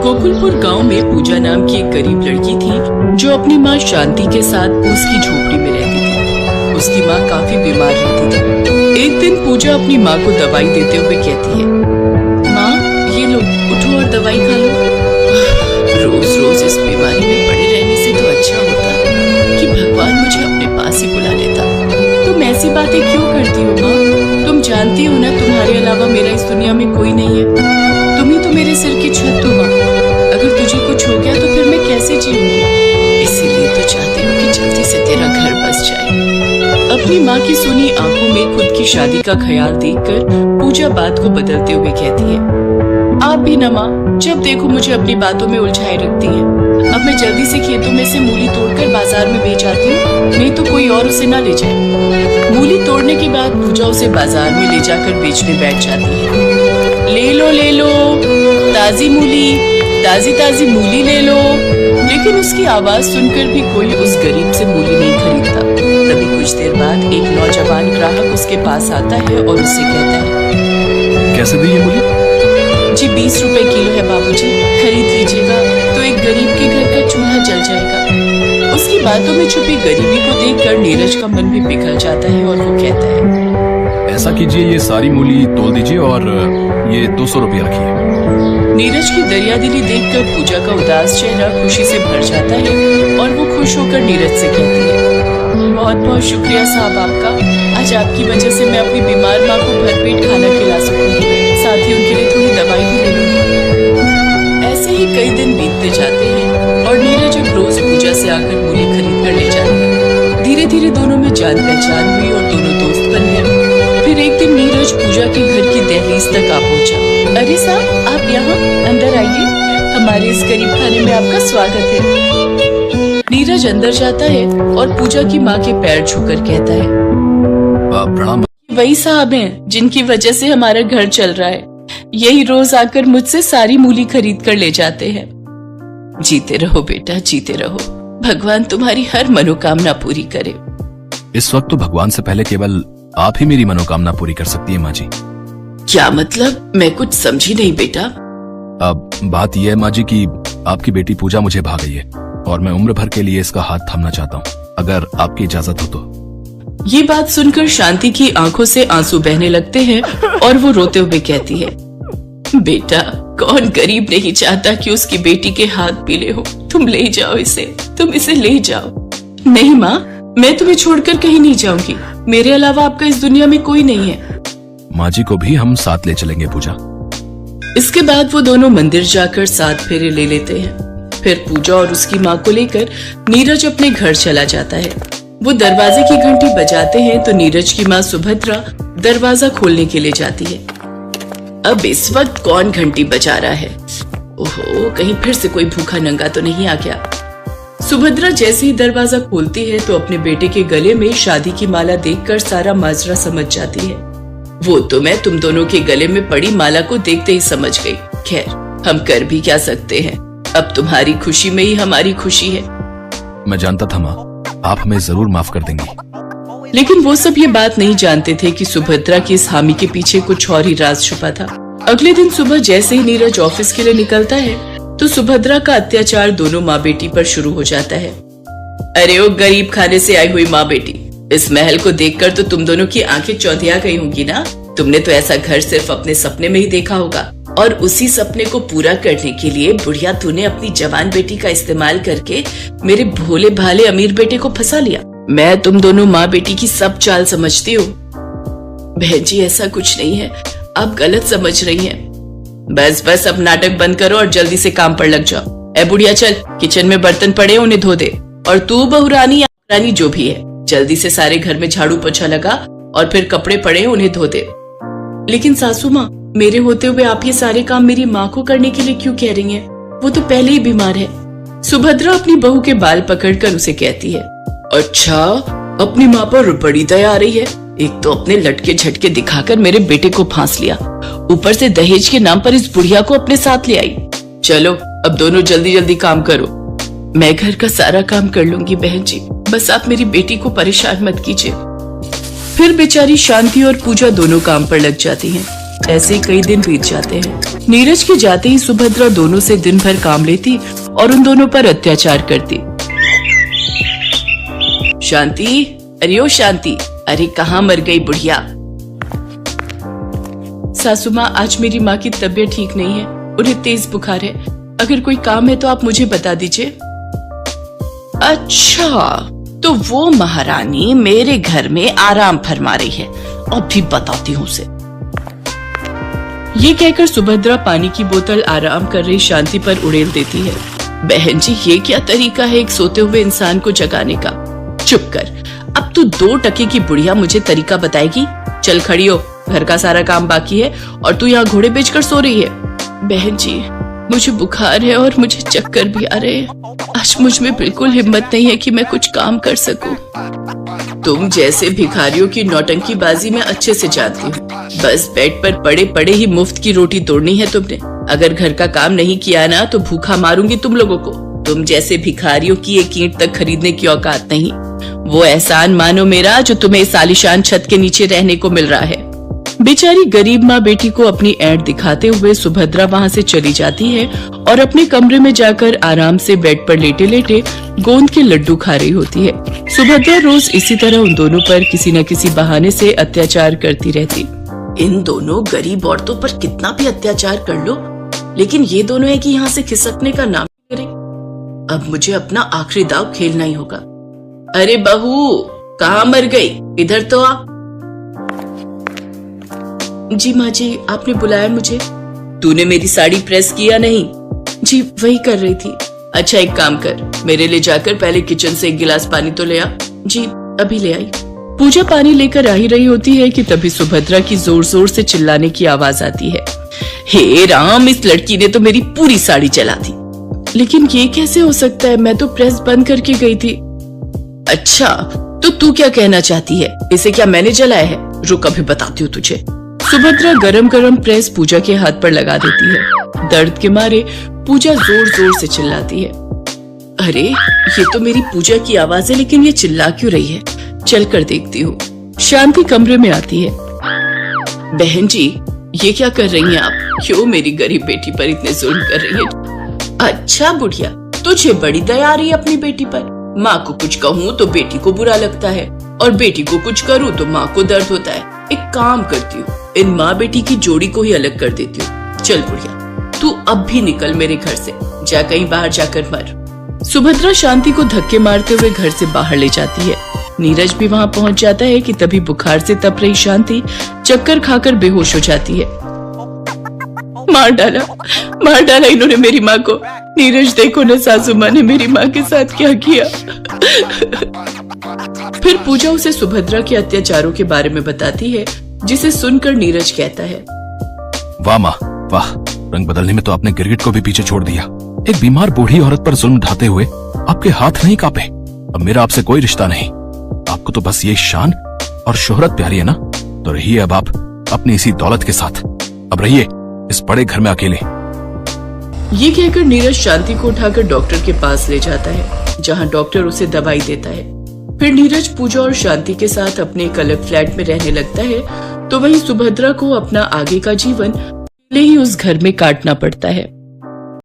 गोकुलपुर गांव में पूजा नाम की एक गरीब लड़की थी जो अपनी माँ शांति के साथ उसकी झोपड़ी में रहती थी। उसकी माँ काफी बीमार रहती थी। एक दिन पूजा अपनी माँ को दवाई देते हुए कहती है, माँ ये लो, उठो और दवाई खा लो। रोज रोज इस बीमारी में पड़े रहने से तो अच्छा होता कि भगवान मुझे अपने पास ही बुला लेता। तुम ऐसी बातें क्यों करती हो माँ? तुम जानती हो ना तुम्हारे अलावा मेरा इस दुनिया में कोई नहीं है। तुम ही तो मेरे सिर की छत हो माँ। अगर तुझे कुछ हो गया तो फिर मैं कैसे जीऊंगी? इसीलिए तो चाहती हूँ कि जल्दी से तेरा घर बस जाए। अपनी माँ की सुनी आंखों में खुद की शादी का ख्याल देखकर पूजा बात को बदलते हुए कहती है, आप भी ना माँ, जब देखो मुझे अपनी बातों में उलझाए रखती हैं। अब मैं जल्दी से खेतों में से मूली तोड़कर बाजार में बेच आती हूँ, नहीं तो कोई और उसे ना ले जाए। मूली तोड़ने के बाद पूजा उसे बाजार में ले जाकर बेचने बैठ जाती है। ले लो ताजी मूली, ताजी ताजी मूली ले लो। लेकिन उसकी आवाज सुनकर भी कोई उस गरीब से मूली नहीं खरीदता। तभी कुछ देर बाद एक नौजवान ग्राहक उसके पास आता है और उससे कहता है, कैसे दी ये मूली? जी 20 रुपए किलो है बाबूजी, खरीद लीजिएगा तो एक गरीब के घर का चूल्हा जल जाएगा। उसकी बातों में छुपी गरीबी को देखकर नीरज का मन भी पिघल जाता है और वो कहता है, ऐसा कीजिए, ये सारी मूली तोल दीजिए और ये 200 रुपये रखिए। नीरज की दरियादिली देखकर पूजा का उदास चेहरा खुशी से भर जाता है और वो खुश होकर नीरज से कहती है, बहुत बहुत शुक्रिया साहब आपका। आज आपकी वजह से मैं अपनी बीमार माँ को भरपेट खाना खिला सकूंगी, साथ ही उनके लिए थोड़ी दवाई भी ले लूंगी। ऐसे ही कई दिन बीतते जाते हैं और नीरज अब रोज पूजा से आकर मूली खरीद कर ले जाता है। धीरे धीरे दोनों में जान पहचान हुई और दोनों दोस्त बन गए। फिर एक दिन नीरज पूजा के घर की दहलीज तक आ पहुंचा। अरे साहब, आप यहाँ अंदर आइए, हमारे इस गरीब खाने में आपका स्वागत है। नीरज अंदर जाता है और पूजा की माँ के पैर छूकर कहता है, प्रणाम। वही साहब हैं जिनकी वजह से हमारा घर चल रहा है। यही रोज आकर मुझसे सारी मूली खरीद कर ले जाते हैं। जीते रहो बेटा, जीते रहो। भगवान तुम्हारी हर मनोकामना पूरी करे। इस वक्त तो भगवान से पहले केवल आप ही मेरी मनोकामना पूरी कर सकती है माँ जी। क्या मतलब? मैं कुछ समझी नहीं बेटा। अब बात यह है माँ जी कि आपकी बेटी पूजा मुझे भा गई है और मैं उम्र भर के लिए इसका हाथ थामना चाहता हूँ, अगर आपकी इजाजत हो तो। ये बात सुनकर शांति की आंखों से आंसू बहने लगते हैं और वो रोते हुए कहती है, बेटा, कौन गरीब नहीं चाहता कि उसकी बेटी के हाथ पीले हो। तुम ले जाओ इसे, तुम इसे ले जाओ। नहीं माँ, मैं तुम्हें छोड़कर कहीं नहीं जाऊंगी। मेरे अलावा आपका इस दुनिया में कोई नहीं है। माँ जी को भी हम साथ ले चलेंगे पूजा। इसके बाद वो दोनों मंदिर जाकर 7 फेरे ले लेते हैं। फिर पूजा और उसकी माँ को लेकर नीरज अपने घर चला जाता है। वो दरवाजे की घंटी बजाते हैं तो नीरज की माँ सुभद्रा दरवाजा खोलने के लिए जाती है। अब इस वक्त कौन घंटी बजा रहा है? ओहो, कहीं फिर से कोई भूखा नंगा तो नहीं आ गया। सुभद्रा जैसे ही दरवाजा खोलती है तो अपने बेटे के गले में शादी की माला देखकर सारा माजरा समझ जाती है। वो तो मैं तुम दोनों के गले में पड़ी माला को देखते ही समझ गई। खैर, हम कर भी क्या सकते हैं, अब तुम्हारी खुशी में ही हमारी खुशी है। मैं जानता था माँ, आप हमें जरूर माफ कर देंगी। लेकिन वो सब ये बात नहीं जानते थे कि सुभद्रा की इस हामी के पीछे कुछ और ही राज छुपा था। अगले दिन सुबह जैसे ही नीरज ऑफिस के लिए निकलता है तो सुभद्रा का अत्याचार दोनों माँ बेटी पर शुरू हो जाता है। अरे ओ गरीब खाने से आई हुई माँ बेटी, इस महल को देखकर तो तुम दोनों की आंखें चौंधिया गई होंगी ना। तुमने तो ऐसा घर सिर्फ अपने सपने में ही देखा होगा और उसी सपने को पूरा करने के लिए बुढ़िया तूने अपनी जवान बेटी का इस्तेमाल करके मेरे भोले भाले अमीर बेटे को फंसा लिया। मैं तुम दोनों माँ बेटी की सब चाल समझती हूँ। बहन जी, ऐसा कुछ नहीं है, आप गलत समझ रही हैं। बस अब नाटक बंद करो और जल्दी से काम पर लग जाओ। ए बुढ़िया, चल किचन में बर्तन पड़े उन्हें धो दे। और तू बहुरानी या रानी जो भी है, जल्दी से सारे घर में झाड़ू पोछा लगा और फिर कपड़े पड़े उन्हें धो दे। लेकिन सासू माँ, मेरे होते हुए आप ये सारे काम मेरी माँ को करने के लिए क्यों कह रही हैं? वो तो पहले ही बीमार है। सुभद्रा अपनी बहू के बाल पकड़कर उसे कहती है, अच्छा, अपनी माँ पर बड़ी दया आ रही है। एक तो अपने लटके झटके दिखाकर मेरे बेटे को फांस लिया, ऊपर से दहेज के नाम पर इस बुढ़िया को अपने साथ ले आई। चलो अब दोनों जल्दी जल्दी काम करो। मैं घर का सारा काम कर लूंगी बहन जी, बस आप मेरी बेटी को परेशान मत कीजिए। फिर बेचारी शांति और पूजा दोनों काम पर लग जाती हैं। ऐसे कई दिन बीत जाते हैं। नीरज के जाते ही सुभद्रा दोनों से दिन भर काम लेती और उन दोनों पर अत्याचार करती। शांति, अरे ओ शांति, अरे कहाँ मर गई बुढ़िया? सासू माँ, आज मेरी माँ की तबीयत ठीक नहीं है, उन्हें तेज बुखार है। अगर कोई काम है तो आप मुझे बता दीजिए। अच्छा, तो वो महारानी मेरे घर में आराम फरमा रही है, अभी बताती हूँ उसे। ये कहकर सुभद्रा पानी की बोतल आराम कर रही शांति पर उड़ेल देती है। बहन जी, ये क्या तरीका है एक सोते हुए इंसान को जगाने का? चुप कर, अब तू 2 टके की बुढ़िया मुझे तरीका बताएगी? चल खड़ी हो, घर का सारा काम बाकी है और तू यहाँ घोड़े बेचकर सो रही है। बहन जी, मुझे बुखार है और मुझे चक्कर भी आ रहे हैं। आज मुझ में बिल्कुल हिम्मत नहीं है कि मैं कुछ काम कर सकूं। तुम जैसे भिखारियों की नौटंकी बाजी में अच्छे से जानती हूँ। बस बेड पर पड़े पड़े ही मुफ्त की रोटी तोड़नी है तुमने। अगर घर का काम नहीं किया ना तो भूखा मारूंगी तुम लोगों को। तुम जैसे भिखारियों की एक ईंट तक खरीदने की औकात नहीं। वो एहसान मानो मेरा जो तुम्हें इस आलीशान छत के नीचे रहने को मिल रहा है। बेचारी गरीब माँ बेटी को अपनी ऐंठ दिखाते हुए सुभद्रा वहाँ से चली जाती है और अपने कमरे में जाकर आराम से बेड पर लेटे लेटे गोंद के लड्डू खा रही होती है। सुभद्रा रोज इसी तरह उन दोनों पर किसी न किसी बहाने से अत्याचार करती रहती। इन दोनों गरीब औरतों पर कितना भी अत्याचार कर लो, लेकिन ये दोनों है कि यहाँ से खिसकने का नाम नहीं करे। अब मुझे अपना आखिरी दाव खेलना ही होगा। अरे बहू, कहाँ मर गई? इधर तो आ। जी माँ जी, आपने बुलाया मुझे? तूने मेरी साड़ी प्रेस किया नहीं? जी वही कर रही थी। अच्छा एक काम कर, मेरे लिए जाकर पहले किचन से 1 गिलास पानी तो ले आ। जी अभी ले आई। पूजा पानी लेकर आ ही रही होती है कि तभी सुभद्रा की जोर जोर से चिल्लाने की आवाज आती है। हे राम, इस लड़की ने तो मेरी पूरी साड़ी जला दी। लेकिन ये कैसे हो सकता है? मैं तो प्रेस बंद करके गई थी। अच्छा, तो तू क्या कहना चाहती है? इसे क्या मैंने जलाया है? रुक अभी बताती हूँ तुझे। सुभद्रा गरम गरम प्रेस पूजा के हाथ पर लगा देती है। दर्द के मारे पूजा जोर जोर से चिल्लाती है। अरे ये तो मेरी पूजा की आवाज है, लेकिन ये चिल्ला क्यों रही है? चल कर देखती हूँ। शांति कमरे में आती है। बहन जी, ये क्या कर रही हैं आप? क्यों मेरी गरीब बेटी पर इतने जुल्म कर रही है? अच्छा बुढ़िया, तुझे बड़ी दया आ रही है अपनी बेटी पर। माँ को कुछ कहूँ तो बेटी को बुरा लगता है, और बेटी को कुछ करूँ तो माँ को दर्द होता है। एक काम करती हूँ, इन माँ बेटी की जोड़ी को ही अलग कर देती हूँ। चल बुढ़िया, तू अब भी निकल मेरे घर से, जा कहीं बाहर जाकर मर। सुभद्रा शांति को धक्के मारते हुए घर से बाहर ले जाती है। नीरज भी वहाँ पहुँच जाता है कि तभी बुखार से तप रही शांति चक्कर खाकर बेहोश हो जाती है। मार डाला इन्होंने मेरी माँ को। नीरज देखो न, सासू माँ ने मेरी माँ के साथ क्या किया। फिर पूजा उसे सुभद्रा के अत्याचारों के बारे में बताती है, जिसे सुनकर नीरज कहता है, वाह माँ वाह, रंग बदलने में तो आपने गिरगिट को भी पीछे छोड़ दिया। एक बीमार बूढ़ी औरत पर जुल्म ढाते हुए आपके हाथ नहीं कांपे। अब मेरा आपसे कोई रिश्ता नहीं। आपको तो बस ये शान और शोहरत प्यारी है ना, तो रहिए अब आप अपनी इसी दौलत के साथ। अब रहिए इस बड़े घर में अकेले। ये कहकर नीरज शांति को उठाकर डॉक्टर के पास ले जाता है, जहाँ डॉक्टर उसे दवाई देता है। फिर नीरज पूजा और शांति के साथ अपने एक अलग फ्लैट में रहने लगता है, तो वहीं सुभद्रा को अपना आगे का जीवन पहले ही उस घर में काटना पड़ता है।